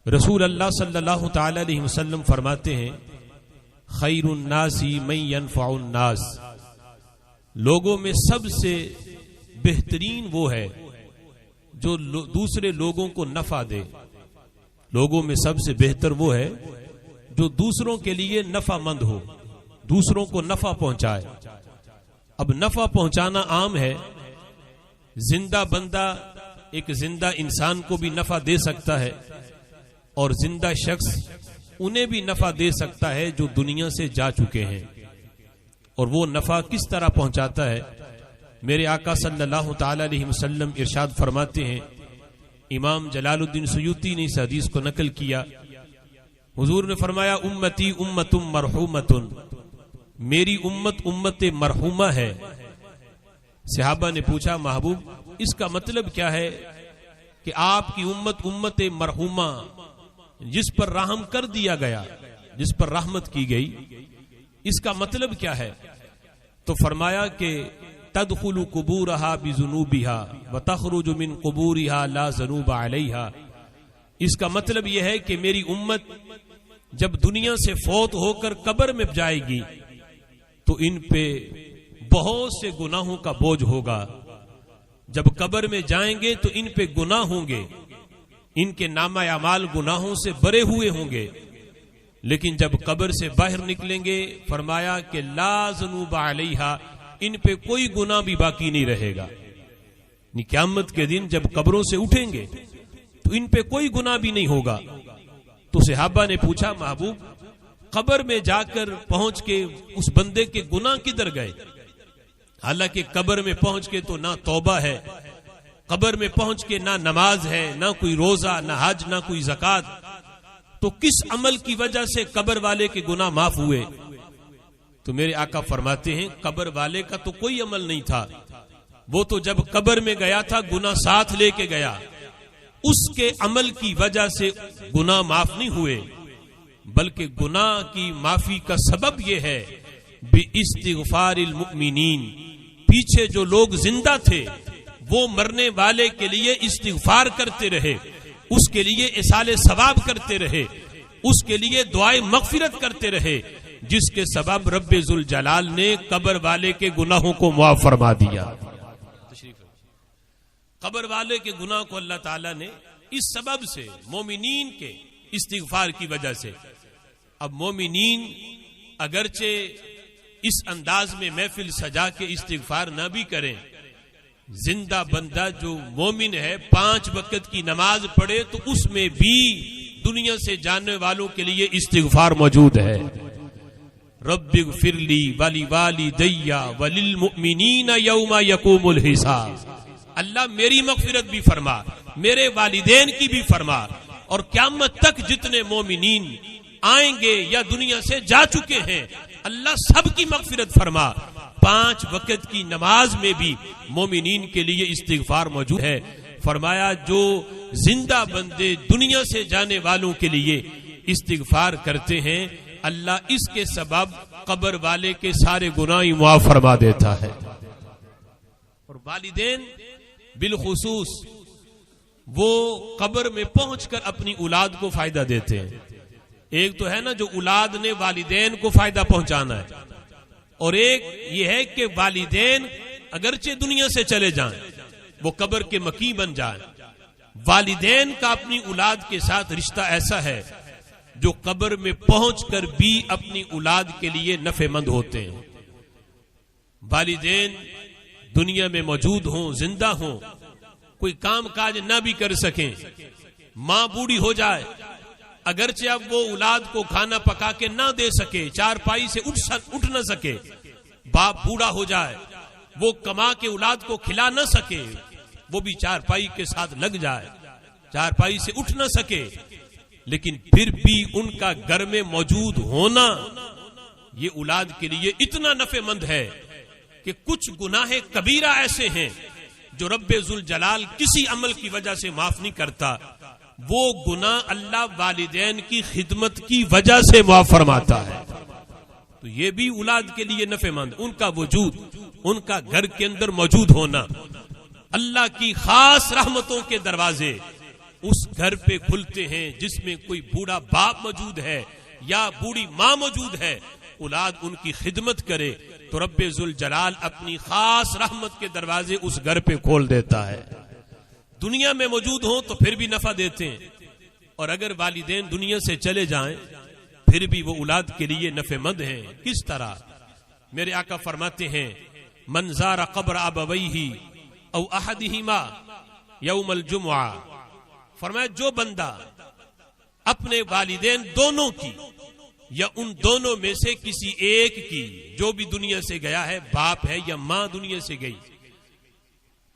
رسول اللہ صلی اللہ تعالی علیہ وسلم فرماتے ہیں خیر الناس من ينفع الناس، لوگوں میں سب سے بہترین وہ ہے جو دوسرے لوگوں کو نفع دے۔ لوگوں میں سب سے بہتر وہ ہے جو دوسروں کے لیے نفع مند ہو، دوسروں کو نفع پہنچائے۔ اب نفع پہنچانا عام ہے، زندہ بندہ ایک زندہ انسان کو بھی نفع دے سکتا ہے اور زندہ شخص انہیں بھی نفع دے سکتا ہے جو دنیا سے جا چکے ہیں۔ اور وہ نفع کس طرح پہنچاتا ہے؟ میرے آقا صلی اللہ تعالی علیہ وسلم ارشاد فرماتے ہیں، امام جلال الدین سیوطی نے اس حدیث کو نقل کیا، حضور نے فرمایا امتی امت مرحومت، میری امت امت مرحومہ ہے۔ صحابہ نے پوچھا محبوب اس کا مطلب کیا ہے کہ آپ کی امت امت مرحومہ، جس پر رحم کر دیا گیا، جس پر رحمت کی گئی، اس کا مطلب کیا ہے؟ تو فرمایا کہ تدخل قبورها بذنوبها وتخرج من قبورها لا ذنوب عليها۔ اس کا مطلب یہ ہے کہ میری امت جب دنیا سے فوت ہو کر قبر میں جائے گی تو ان پہ بہت سے گناہوں کا بوجھ ہوگا۔ جب قبر میں جائیں گے تو ان پہ گناہ ہوں گے، ان کے نامہ اعمال گناہوں سے بھرے ہوئے ہوں گے، لیکن جب قبر سے باہر نکلیں گے فرمایا کہ لا ذنوب علیہا، ان پہ کوئی گناہ بھی باقی نہیں رہے گا۔ قیامت کے دن جب قبروں سے اٹھیں گے تو ان پہ کوئی گناہ بھی نہیں ہوگا۔ تو صحابہ نے پوچھا محبوب قبر میں جا کر پہنچ کے اس بندے کے گناہ کدھر گئے؟ حالانکہ قبر میں پہنچ کے تو نہ توبہ ہے، قبر میں پہنچ کے نہ نماز ہے، نہ کوئی روزہ، نہ حج، نہ کوئی زکوٰۃ، تو کس عمل کی وجہ سے قبر والے کے گناہ معاف ہوئے؟ تو میرے آقا فرماتے ہیں قبر والے کا تو کوئی عمل نہیں تھا، وہ تو جب قبر میں گیا تھا گناہ ساتھ لے کے گیا، اس کے عمل کی وجہ سے گناہ معاف نہیں ہوئے، بلکہ گناہ کی معافی کا سبب یہ ہے باستغفار المؤمنین، پیچھے جو لوگ زندہ تھے وہ مرنے والے کے لیے استغفار کرتے رہے، اس کے لیے اصالِ ثواب کرتے رہے، اس کے لیے دعائے مغفرت کرتے رہے، جس کے سبب رب ذوالجلال نے قبر والے کے گناہوں کو معاف فرما دیا۔ قبر والے کے گناہ کو اللہ تعالیٰ نے اس سبب سے، مومنین کے استغفار کی وجہ سے۔ اب مومنین اگرچہ اس انداز میں محفل سجا کے استغفار نہ بھی کریں، زندہ بندہ جو مومن ہے 5 وقت کی نماز پڑھے تو اس میں بھی دنیا سے جانے والوں کے لیے استغفار موجود ہے۔ رب اغفر لی ولوالدی وللمؤمنین یوم یقوم الحساب، اللہ میری مغفرت بھی فرما، میرے والدین کی بھی فرما، اور قیامت تک جتنے مومنین آئیں گے یا دنیا سے جا چکے ہیں اللہ سب کی مغفرت فرما۔ 5 وقت کی نماز میں بھی مومنین کے لیے استغفار موجود ہے۔ فرمایا جو زندہ بندے دنیا سے جانے والوں کے لیے استغفار کرتے ہیں اللہ اس کے سبب قبر والے کے سارے گناہ معاف فرما دیتا ہے۔ اور والدین بالخصوص وہ قبر میں پہنچ کر اپنی اولاد کو فائدہ دیتے ہیں۔ ایک تو ہے نا جو اولاد نے والدین کو فائدہ پہنچانا ہے، اور ایک یہ ہے کہ والدین اگرچہ دنیا سے چلے جائیں وہ قبر کے مکی بن جائیں، والدین کا اپنی اولاد کے ساتھ رشتہ ایسا ہے جو قبر میں پہنچ کر بھی اپنی اولاد کے لیے نفع مند ہوتے ہیں۔ والدین دنیا میں موجود ہوں، زندہ ہوں، کوئی کام کاج نہ بھی کر سکیں، ماں بوڑھی ہو جائے، اگرچہ اب وہ اولاد کو کھانا پکا کے نہ دے سکے، چارپائی سے اٹھ نہ سکے، باپ بوڑھا ہو جائے، وہ کما کے اولاد کو کھلا نہ سکے، وہ بھی چارپائی کے ساتھ لگ جائے، چارپائی سے اٹھ نہ سکے، لیکن پھر بھی ان کا گھر میں موجود ہونا یہ اولاد کے لیے اتنا نفع مند ہے کہ کچھ گناہ کبیرہ ایسے ہیں جو رب ذوالجلال کسی عمل کی وجہ سے معاف نہیں کرتا، وہ گناہ اللہ والدین کی خدمت کی وجہ سے معاف فرماتا ہے۔ تو یہ بھی اولاد کے لیے نفع مند، ان کا وجود، ان کا گھر کے اندر موجود ہونا، اللہ کی خاص رحمتوں کے دروازے اس گھر پہ کھلتے ہیں جس میں کوئی بوڑھا باپ موجود ہے یا بوڑھی ماں موجود ہے، اولاد ان کی خدمت کرے تو رب ذوالجلال اپنی خاص رحمت کے دروازے اس گھر پہ کھول دیتا ہے۔ دنیا میں موجود ہوں تو پھر بھی نفع دیتے ہیں، اور اگر والدین دنیا سے چلے جائیں پھر بھی وہ اولاد کے لیے نفع مند ہیں۔ کس طرح؟ میرے آقا فرماتے ہیں من زار قبر ابویہ او احدہما یوم الجمعہ، فرمایا جو بندہ اپنے والدین دونوں کی یا ان دونوں میں سے کسی ایک کی، جو بھی دنیا سے گیا ہے، باپ ہے یا ماں دنیا سے گئی،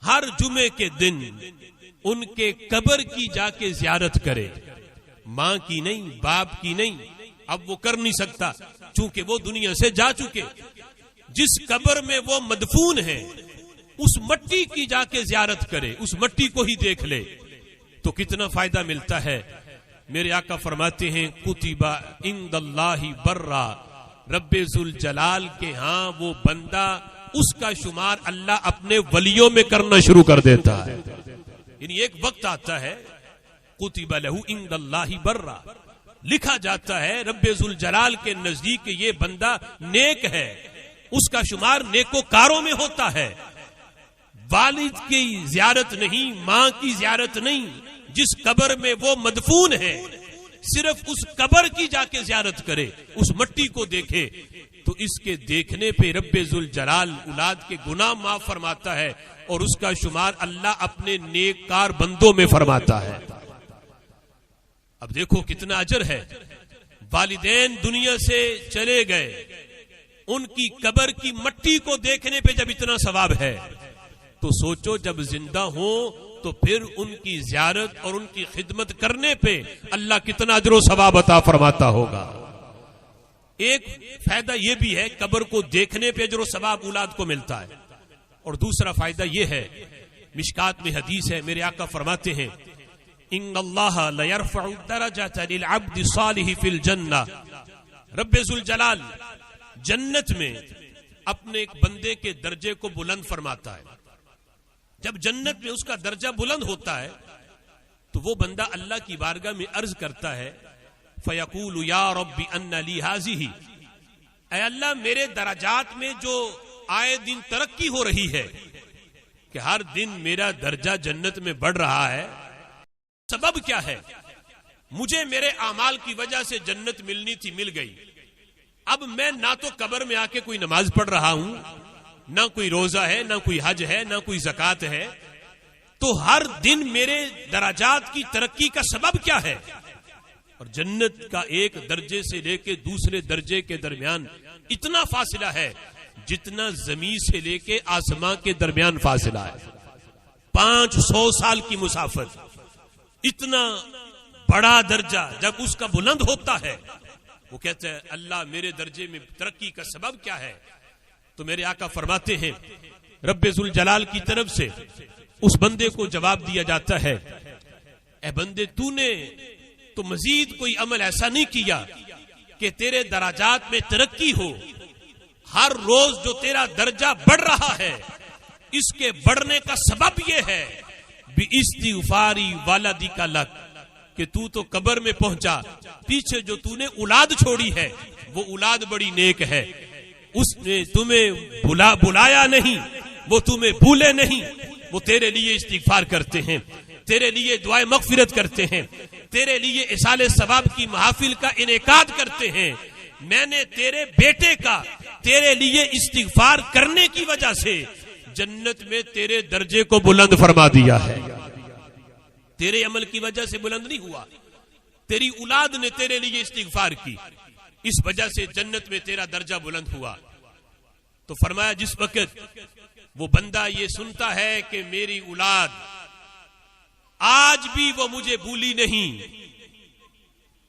ہر جمعے کے دن ان کے قبر کی جا کے زیارت کرے، ماں کی نہیں، باپ کی نہیں، اب وہ کر نہیں سکتا چونکہ وہ دنیا سے جا چکے، جس قبر میں وہ مدفون ہے اس مٹی کی جا کے زیارت کرے، اس مٹی کو ہی دیکھ لے تو کتنا فائدہ ملتا ہے۔ میرے آقا فرماتے ہیں کتب عند اللہ برا، رب ذوالجلال کے ہاں وہ بندہ، اس کا شمار اللہ اپنے ولیوں میں کرنا شروع کر دیتا ہے۔ یعنی ایک وقت آتا ہے کتب لہ عند اللہ برا، لکھا جاتا ہے رب ذوالجلال کے نزدیک یہ بندہ نیک ہے، اس کا شمار نیکوکاروں میں ہوتا ہے۔ والد کی زیارت نہیں، ماں کی زیارت نہیں، جس قبر میں وہ مدفون ہے صرف اس قبر کی جا کے زیارت کرے، اس مٹی کو دیکھے تو اس کے دیکھنے پہ رب ذوالجلال اولاد کے گناہ معاف فرماتا ہے اور اس کا شمار اللہ اپنے نیک کار بندوں میں فرماتا ہے۔ اب دیکھو کتنا اجر ہے۔ والدین دنیا سے چلے گئے، ان کی قبر کی مٹی کو دیکھنے پہ جب اتنا ثواب ہے تو سوچو جب زندہ ہوں تو پھر ان کی زیارت اور ان کی خدمت کرنے پہ اللہ کتنا اجر و ثواب عطا فرماتا ہوگا۔ ایک فائدہ یہ بھی ہے قبر کو دیکھنے پہ اجر و ثواب اولاد کو ملتا ہے، اور دوسرا فائدہ یہ ہے، مشکات میں حدیث ہے، میرے آقا فرماتے ہیں ان اللہ لیرفع الدرجۃ للعبد الصالح فی الجنہ، رب ذوالجلال جنت میں اپنے ایک بندے کے درجے کو بلند فرماتا ہے۔ جب جنت میں اس کا درجہ بلند ہوتا ہے تو وہ بندہ اللہ کی بارگاہ میں عرض کرتا ہے فیقول یا رب ان لی ہذہ، اے اللہ میرے درجات میں جو آئے دن ترقی ہو رہی ہے کہ ہر دن میرا درجہ جنت میں بڑھ رہا ہے، سبب کیا ہے؟ مجھے میرے اعمال کی وجہ سے جنت ملنی تھی، مل گئی، اب میں نہ تو قبر میں آ کے کوئی نماز پڑھ رہا ہوں، نہ کوئی روزہ ہے، نہ کوئی حج ہے، نہ کوئی زکوٰۃ ہے، تو ہر دن میرے درجات کی ترقی کا سبب کیا ہے؟ اور جنت کا ایک درجے سے لے کے دوسرے درجے کے درمیان اتنا فاصلہ ہے جتنا زمین سے لے کے آسمان کے درمیان فاصلہ ہے، 500 سال کی مسافت، اتنا بڑا درجہ جب اس کا بلند ہوتا ہے، وہ کہتا ہے اللہ میرے درجے میں ترقی کا سبب کیا ہے؟ تو میرے آقا فرماتے ہیں رب ذوالجلال کی طرف سے اس بندے کو جواب دیا جاتا ہے اے بندے تو نے تو مزید کوئی عمل ایسا نہیں کیا کہ تیرے درجات میں ترقی ہو، ہر روز جو تیرا درجہ بڑھ رہا ہے اس کے بڑھنے کا سبب یہ ہے باستغفاری والدک لک، کہ تو قبر میں پہنچا، پیچھے جو تو نے اولاد چھوڑی ہے وہ اولاد بڑی نیک ہے، اس نے تمہیں بلایا نہیں، وہ تمہیں بھولے نہیں، وہ تیرے لیے استغفار کرتے ہیں، تیرے لیے دعائیں مغفرت کرتے ہیں، تیرے لیے اصال ثواب کی محافل کا انعقاد کرتے ہیں۔ میں نے تیرے بیٹے کا تیرے لیے استغفار کرنے کی وجہ سے جنت میں تیرے درجے کو بلند فرما دیا ہے، تیرے عمل کی وجہ سے بلند نہیں ہوا، تیری اولاد نے تیرے لیے استغفار کی، اس وجہ سے جنت میں تیرا درجہ بلند ہوا۔ تو فرمایا جس وقت وہ بندہ یہ سنتا ہے کہ میری اولاد آج بھی وہ مجھے بھولی نہیں،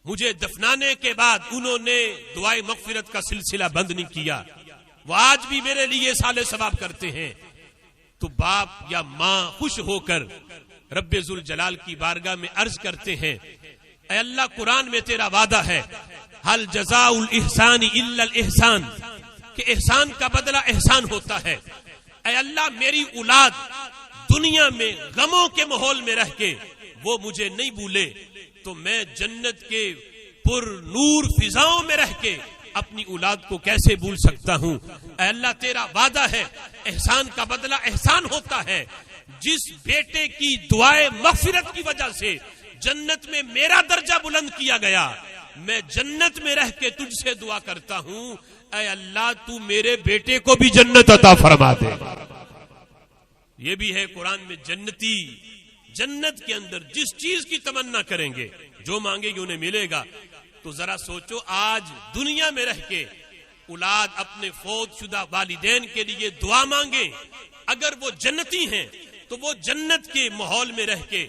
مجھے دفنانے کے بعد انہوں نے دعائیں مغفرت کا سلسلہ بند نہیں کیا، وہ آج بھی میرے لیے سال ثواب کرتے ہیں، تو باپ یا ماں خوش ہو کر رب ذوالجلال کی بارگاہ میں عرض کرتے ہیں اے اللہ قرآن میں تیرا وعدہ ہے حل جزاء الاحسان الا الاحسان، کہ احسان کا بدلہ احسان ہوتا ہے، اے اللہ میری اولاد دنیا میں غموں کے ماحول میں رہ کے وہ مجھے نہیں بھولے تو میں جنت کے پر نور فضاؤں میں رہ کے اپنی اولاد کو کیسے بھول سکتا ہوں؟ اے اللہ تیرا وعدہ ہے، احسان کا بدلہ احسان ہوتا ہے. جس بیٹے کی دعائے مغفرت کی وجہ سے جنت میں میرا درجہ بلند کیا گیا، میں جنت میں رہ کے تجھ سے دعا کرتا ہوں اے اللہ تو میرے بیٹے کو بھی جنت عطا فرما دے. یہ بھی ہے قرآن میں جنتی جنت کے اندر جس چیز کی تمنا کریں گے جو مانگے گے انہیں ملے گا. تو ذرا سوچو آج دنیا میں رہ کے اولاد اپنے فوت شدہ والدین کے لیے دعا مانگے، اگر وہ جنتی ہیں تو وہ جنت کے ماحول میں رہ کے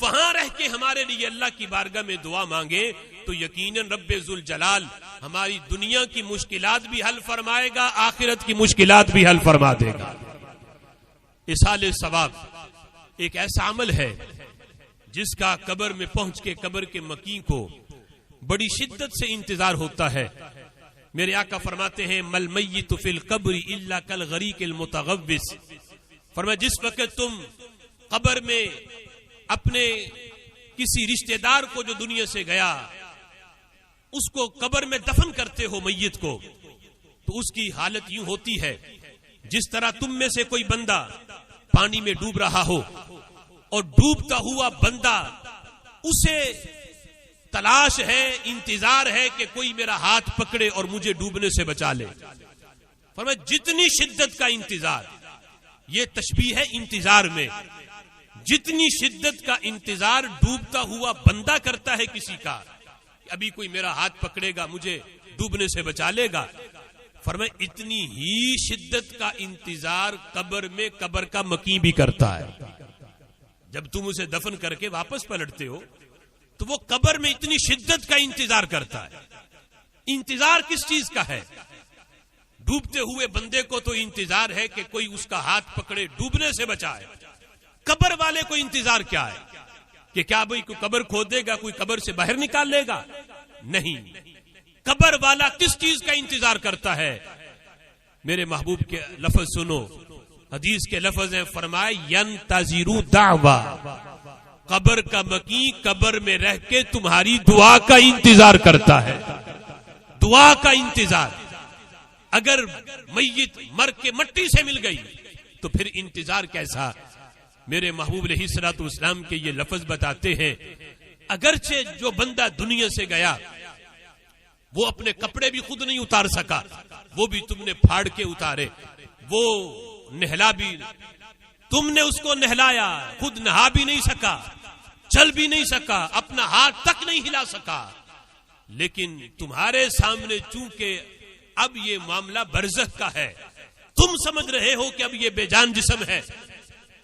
وہاں رہ کے ہمارے لیے اللہ کی بارگاہ میں دعا مانگے تو یقیناً رب ذوالجلال ہماری دنیا کی مشکلات بھی حل فرمائے گا، آخرت کی مشکلات بھی حل فرما دے گا. اصال ثواب ایک ایسا عمل ہے جس کا قبر میں پہنچ کے قبر کے مکین کو بڑی شدت سے انتظار ہوتا ہے. میرے آقا فرماتے ہیں مل میت فی القبر الا کالغریق المتغوص. فرمایا جس وقت تم قبر میں اپنے کسی رشتہ دار کو جو دنیا سے گیا اس کو قبر میں دفن کرتے ہو میت کو، تو اس کی حالت یوں ہوتی ہے جس طرح تم میں سے کوئی بندہ پانی میں ڈوب رہا ہو اور ڈوبتا ہوا بندہ اسے تلاش ہے، انتظار ہے کہ کوئی میرا ہاتھ پکڑے اور مجھے ڈوبنے سے بچا لے. فرمایا جتنی شدت کا انتظار، یہ تشبیہ ہے انتظار میں، جتنی شدت کا انتظار ڈوبتا ہوا بندہ کرتا ہے کسی کا کہ ابھی کوئی میرا ہاتھ پکڑے گا مجھے ڈوبنے سے بچا لے گا، فرمایا اتنی ہی شدت کا انتظار قبر میں قبر کا مکین بھی کرتا ہے. جب تم اسے دفن کر کے واپس پلٹتے ہو تو وہ قبر میں اتنی شدت کا انتظار کرتا ہے. انتظار کس چیز کا ہے؟ ڈوبتے ہوئے بندے کو تو انتظار ہے کہ کوئی اس کا ہاتھ پکڑے ڈوبنے سے بچائے. قبر والے کو انتظار کیا ہے کہ کیا بھئی کوئی قبر کھودے گا، کوئی قبر سے باہر نکال لے گا؟ نہیں. قبر والا کس چیز کا انتظار کرتا ہے؟ میرے محبوب کے لفظ سنو، حدیث کے لفظ ہیں، فرمائے ینتظر دعوا. قبر کا مکین قبر میں رہ کے تمہاری دعا کا انتظار کرتا ہے. دعا کا انتظار. اگر میت مر کے مٹی سے مل گئی تو پھر انتظار کیسا؟ میرے محبوب علیہ الصلوۃ والسلام کے یہ لفظ بتاتے ہیں اگرچہ جو بندہ دنیا سے گیا وہ اپنے کپڑے بھی خود نہیں اتار سکا، وہ بھی تم نے پھاڑ کے اتارے، وہ نہلا بھی تم نے اس کو نہلایا، خود نہا بھی نہیں سکا، چل بھی نہیں سکا، اپنا ہاتھ تک نہیں ہلا سکا، لیکن تمہارے سامنے چونکہ اب یہ معاملہ برزخ کا ہے، تم سمجھ رہے ہو کہ اب یہ بے جان جسم ہے،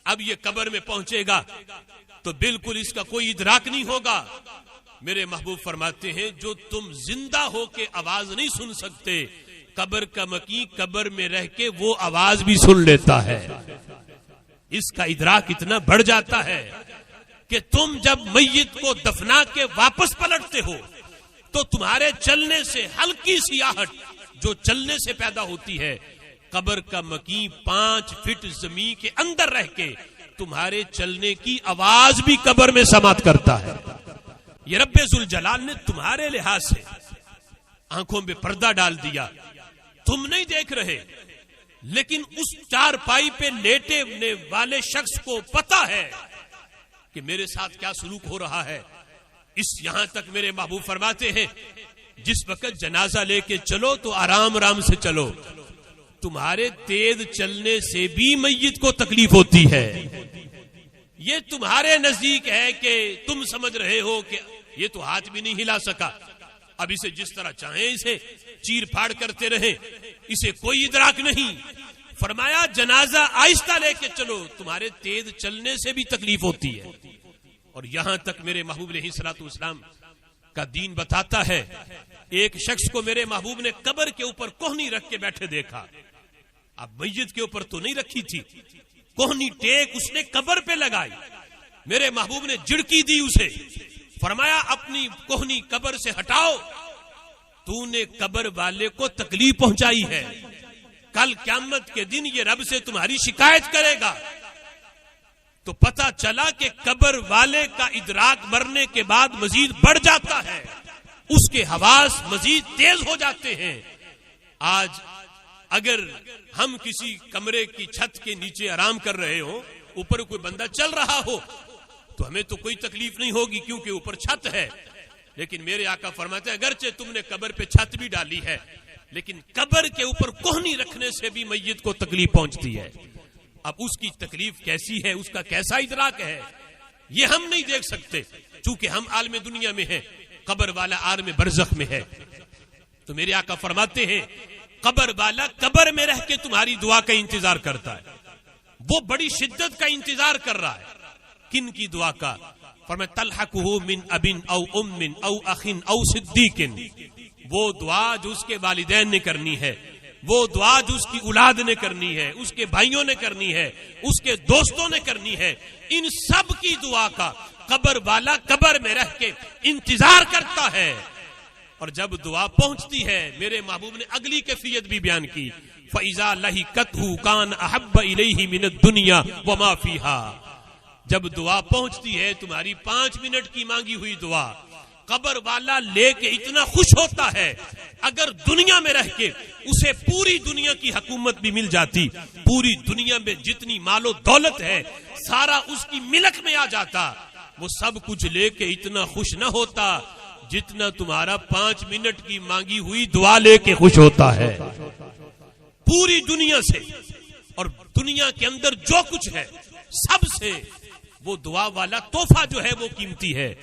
اب یہ قبر میں پہنچے گا تو بالکل اس کا کوئی ادراک نہیں ہوگا. میرے محبوب فرماتے ہیں جو تم زندہ ہو کے آواز نہیں سن سکتے، قبر کا مکین قبر میں رہ کے وہ آواز بھی سن لیتا ہے. اس کا ادراک اتنا بڑھ جاتا ہے کہ تم جب میت کو دفنا کے واپس پلٹتے ہو تو تمہارے چلنے سے ہلکی سی آہٹ جو چلنے سے پیدا ہوتی ہے، قبر کا مکین 5 فٹ زمین کے اندر رہ کے تمہارے چلنے کی آواز بھی قبر میں سماعت کرتا ہے. یہ رب ذوالجلال نے تمہارے لحاظ سے آنکھوں میں پردہ ڈال دیا، تم نہیں دیکھ رہے، لیکن اس چارپائی پہ لیٹے والے شخص کو پتا ہے کہ میرے ساتھ کیا سلوک ہو رہا ہے. اس یہاں تک میرے محبوب فرماتے ہیں جس وقت جنازہ لے کے چلو تو آرام آرام سے چلو، تمہارے تیز چلنے سے بھی میت کو تکلیف ہوتی ہے. یہ تمہارے نزدیک ہے کہ تم سمجھ رہے ہو کہ یہ تو ہاتھ بھی نہیں ہلا سکا، اب اسے جس طرح چاہیں اسے چیر پھاڑ کرتے رہے، اسے کوئی ادراک نہیں. فرمایا جنازہ آہستہ لے کے چلو، تمہارے تیز چلنے سے بھی تکلیف ہوتی ہے. اور یہاں تک میرے محبوب علیہ الصلوۃ والسلام کا دین بتاتا ہے، ایک شخص کو میرے محبوب نے قبر کے اوپر کوہنی رکھ کے بیٹھے دیکھا. اب میت کے اوپر تو نہیں رکھی تھی، کوہنی ٹیک اس نے قبر پہ لگائی. میرے محبوب نے جھڑکی دی اسے، فرمایا اپنی کوہنی قبر سے ہٹاؤ، تو نے قبر والے کو تکلیف پہنچائی ہے، کل قیامت کے دن یہ رب سے تمہاری شکایت کرے گا. تو پتہ چلا کہ قبر والے کا ادراک مرنے کے بعد مزید بڑھ جاتا ہے، اس کے حواس مزید تیز ہو جاتے ہیں۔ آج اگر ہم کسی کمرے کی چھت کے نیچے آرام کر رہے ہوں، اوپر کوئی بندہ چل رہا ہو تو ہمیں تو کوئی تکلیف نہیں ہوگی کیونکہ اوپر چھت ہے، لیکن میرے آقا فرماتے ہیں اگرچہ تم نے قبر پہ چھت بھی ڈالی ہے لیکن قبر کے اوپر کوہنی رکھنے سے بھی میت کو تکلیف پہنچتی ہے۔ اب اس کی تکلیف کیسی ہے، اس کا کیسا ادراک ہے، یہ ہم نہیں دیکھ سکتے چونکہ ہم عالم دنیا میں ہیں، قبر والا عالم برزخ میں ہے۔ تو میرے آقا فرماتے ہیں قبر والا قبر میں رہ کے تمہاری دعا کا انتظار کرتا ہے، وہ بڑی شدت کا انتظار کر رہا ہے۔ کن کی دعا کا؟ فرمایا تلحقہ من اب او ام او اخ او صدیق، وہ دعا جو اس کے والدین نے کرنی ہے، وہ دعا جو اس کی اولاد نے کرنی ہے، اس کے بھائیوں نے کرنی ہے، اس کے دوستوں نے کرنی ہے، ان سب کی دعا کا قبر والا قبر میں رہ کے انتظار کرتا ہے۔ اور جب دعا پہنچتی ہے میرے محبوب نے اگلی کیفیت بھی بیان کی، فَإِذَا لَحِقَتْهُ كَانَ أَحَبَّ إِلَيْهِ مِنَ الدُّنْيَا وَمَا فِيهَا۔ جب دعا پہنچتی ہے تمہاری 5 منٹ کی مانگی ہوئی دعا، قبر والا لے کے اتنا خوش ہوتا ہے، اگر دنیا میں رہ کے اسے پوری دنیا کی حکومت بھی مل جاتی، پوری دنیا میں جتنی مال و دولت ہے سارا اس کی ملک میں آ جاتا، وہ سب کچھ لے کے اتنا خوش نہ ہوتا جتنا تمہارا 5 منٹ کی مانگی ہوئی دعا لے کے خوش ہوتا ہے۔ پوری دنیا سے اور دنیا کے اندر جو کچھ ہے سب سے وہ دعا والا تحفہ جو ہے وہ قیمتی ہے۔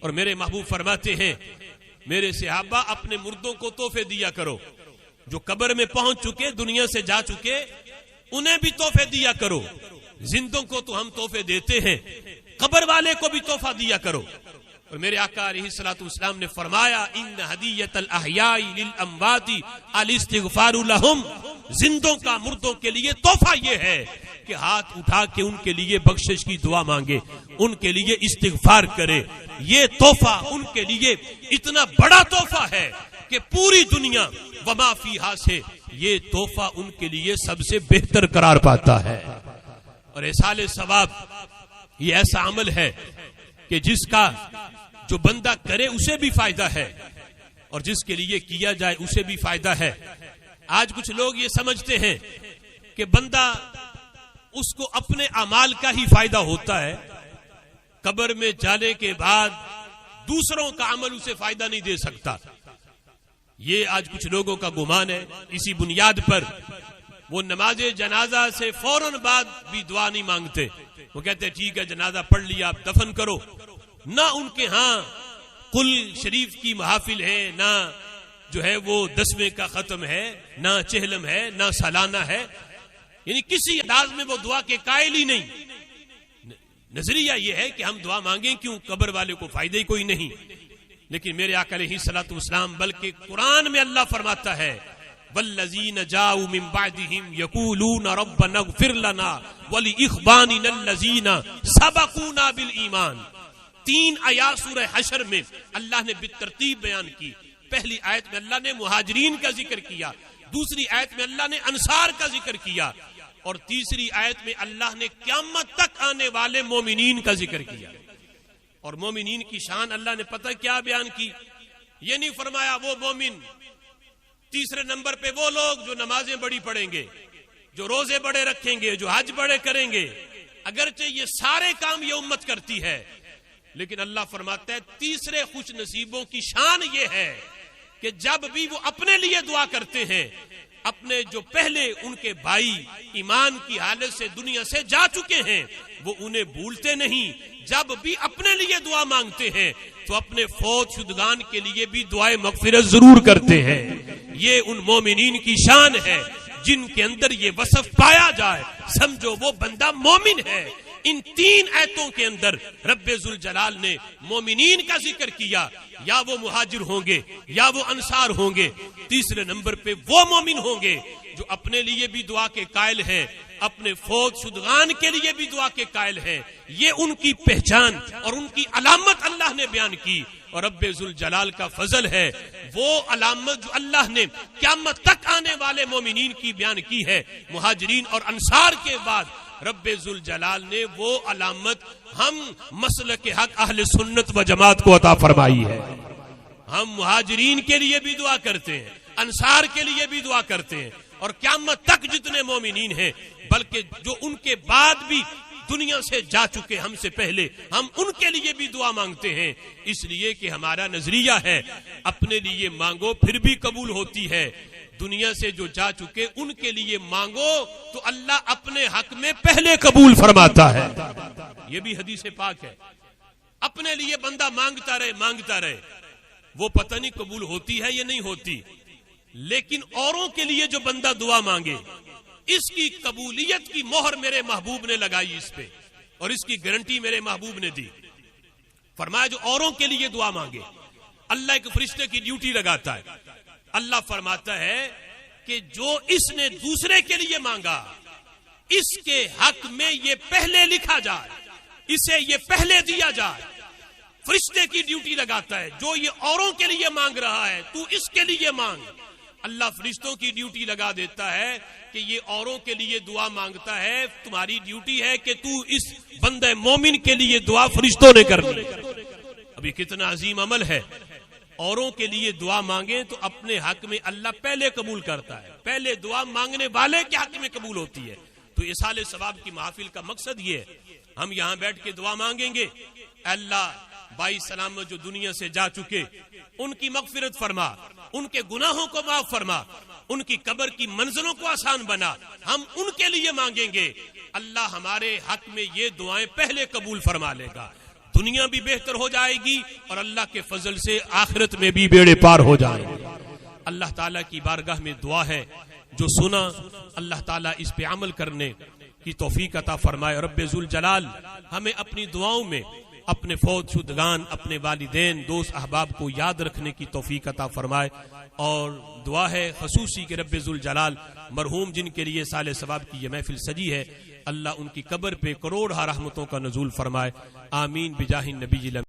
اور میرے محبوب فرماتے ہیں میرے صحابہ اپنے مردوں کو تحفے دیا کرو، جو قبر میں پہنچ چکے دنیا سے جا چکے انہیں بھی تحفے دیا کرو، زندوں کو تو ہم تحفے دیتے ہیں، قبر والے کو بھی تحفہ دیا کرو۔ اور میرے آقا علیہ الصلوۃ والسلام نے فرمایا ان ہدیۃ الاحیاء للاموات الاستغفار لهم، زندوں کا مردوں کے لیے تحفہ یہ ہے کہ ہاتھ اٹھا کے ان کے لیے بخشش کی دعا مانگے، ان کے لیے استغفار کرے۔ یہ تحفہ ان کے لیے اتنا بڑا تحفہ ہے کہ پوری دنیا وما فیہا سے یہ تحفہ ان کے لیے سب سے بہتر قرار پاتا ہے۔ اور ایصال ثواب یہ ایسا عمل ہے کہ جس کا جو بندہ کرے اسے بھی فائدہ ہے اور جس کے لیے کیا جائے اسے بھی فائدہ ہے۔ آج کچھ لوگ یہ سمجھتے ہیں کہ بندہ اس کو اپنے اعمال کا ہی فائدہ ہوتا ہے، قبر میں جانے کے بعد دوسروں کا عمل اسے فائدہ نہیں دے سکتا۔ یہ آج کچھ لوگوں کا گمان ہے۔ اسی بنیاد پر وہ نماز جنازہ سے فوراً بعد بھی دعا نہیں مانگتے، وہ کہتے ہیں ٹھیک ہے جنازہ پڑھ لیا آپ دفن کرو۔ نہ ان کے ہاں قل شریف کی محافل ہے، نہ جو ہے وہ 10ویں کا ختم ہے، نہ چہلم ہے، نہ سالانہ ہے، یعنی کسی انداز میں وہ دعا کے قائل ہی نہیں۔ نظریہ یہ ہے کہ ہم دعا مانگیں کیوں، قبر والے کو فائدہ ہی کوئی نہیں۔ لیکن میرے آقا علیہ الصلوۃ والسلام بلکہ قرآن میں اللہ فرماتا ہے والذین جاؤوا من بعدهم یقولون ربنا اغفر لنا ولاخواننا الذین سبقونا بالایمان۔ 3 آیات سورہ حشر میں اللہ نے بالترتیب بیان کی۔ پہلی آیت میں اللہ نے مہاجرین کا ذکر کیا، دوسری آیت میں اللہ نے انصار کا ذکر کیا، اور تیسری آیت میں اللہ نے قیامت تک آنے والے مومنین کا ذکر کیا۔ اور مومنین کی شان اللہ نے پتہ کیا بیان کی؟ یہ نہیں فرمایا وہ مومن، تیسرے نمبر پہ وہ لوگ جو نمازیں بڑی پڑھیں گے، جو روزے بڑے رکھیں گے، جو حج بڑے کریں گے، اگرچہ یہ سارے کام یہ امت کرتی ہے، لیکن اللہ فرماتا ہے تیسرے خوش نصیبوں کی شان یہ ہے کہ جب بھی وہ اپنے لیے دعا کرتے ہیں، اپنے جو پہلے ان کے بھائی ایمان کی حالت سے دنیا سے جا چکے ہیں وہ انہیں بھولتے نہیں، جب بھی اپنے لیے دعا مانگتے ہیں تو اپنے فوت شدگان کے لیے بھی دعائے مغفرت ضرور کرتے ہیں۔ یہ ان مومنین کی شان ہے جن کے اندر یہ وصف پایا جائے سمجھو وہ بندہ مومن ہے۔ ان 3 آیتوں کے اندر رب ذوالجلال نے مومنین کا ذکر کیا، یا وہ مہاجر ہوں گے یا وہ انصار ہوں گے، تیسرے نمبر پہ وہ مومن ہوں گے جو اپنے لیے بھی دعا کے قائل ہیں، اپنے فوت شدگان کے لیے بھی دعا کے قائل ہیں۔ یہ ان کی پہچان اور ان کی علامت اللہ نے بیان کی، اور رب ذوالجلال کا فضل ہے وہ علامت جو اللہ نے قیامت تک آنے والے مومنین کی بیان کی ہے۔ مہاجرین اور انصار کے بعد رب ذوالجلال نے وہ علامت ہم مسلک حق اہل سنت و جماعت کو عطا فرمائی ہے. ہم مہاجرین کے لیے بھی دعا کرتے ہیں, انصار کے لیے بھی دعا کرتے ہیں, اور قیامت تک جتنے مومنین ہیں بلکہ جو ان کے بعد بھی دنیا سے جا چکے ہم سے پہلے, ہم ان کے لیے بھی دعا مانگتے ہیں, اس لیے کہ ہمارا نظریہ ہے اپنے لیے مانگو پھر بھی قبول ہوتی ہے, دنیا سے جو جا چکے ان کے لیے مانگو تو اللہ اپنے حق میں پہلے قبول فرماتا ہے. یہ بھی حدیث پاک ہے. اپنے لیے بندہ مانگتا رہے وہ پتہ نہیں قبول ہوتی ہے یا نہیں ہوتی, لیکن اوروں کے لیے جو بندہ دعا مانگے اس کی قبولیت کی مہر میرے محبوب نے لگائی اس پہ, اور اس کی گارنٹی میرے محبوب نے دی. فرمایا جو اوروں کے لیے دعا مانگے, اللہ ایک فرشتے کی ڈیوٹی لگاتا ہے. اللہ فرماتا ہے کہ جو اس نے دوسرے کے لیے مانگا اس کے حق میں یہ پہلے لکھا جائے, اسے یہ پہلے دیا جائے. فرشتے کی ڈیوٹی لگاتا ہے, جو یہ اوروں کے لیے مانگ رہا ہے تو اس کے لیے مانگ. اللہ فرشتوں کی ڈیوٹی لگا دیتا ہے کہ یہ اوروں کے لیے دعا مانگتا ہے, تمہاری ڈیوٹی ہے کہ تو اس بندہ مومن کے لیے دعا فرشتوں نے کرنی. ابھی کتنا عظیم عمل ہے. اوروں کے لیے دعا مانگیں تو اپنے حق میں اللہ پہلے قبول کرتا ہے, پہلے دعا مانگنے والے کے حق میں قبول ہوتی ہے. تو ایصال ثواب کی محافل کا مقصد یہ ہے, ہم یہاں بیٹھ کے دعا مانگیں گے, اللہ بائی سلامت جو دنیا سے جا چکے ان کی مغفرت فرما, ان کے گناہوں کو معاف فرما, ان کی قبر کی منزلوں کو آسان بنا. ہم ان کے لیے مانگیں گے, اللہ ہمارے حق میں یہ دعائیں پہلے قبول فرما لے گا. دنیا بھی بہتر ہو جائے گی اور اللہ کے فضل سے آخرت میں بھی بیڑے پار ہو جائیں گے. اللہ تعالیٰ کی بارگاہ میں دعا ہے, جو سنا اللہ تعالیٰ اس پہ عمل کرنے کی توفیق عطا فرمائے. رب ذوالجلال ہمیں اپنی دعاؤں میں اپنے فوت شدگان, اپنے والدین, دوست احباب کو یاد رکھنے کی توفیق عطا فرمائے. اور دعا ہے خصوصی کہ رب ذوالجلال مرحوم جن کے لیے سال ثواب کی یہ محفل سجی ہے, اللہ ان کی قبر پہ کروڑ رحمتوں کا نزول فرمائے. آمین بجاہ النبی.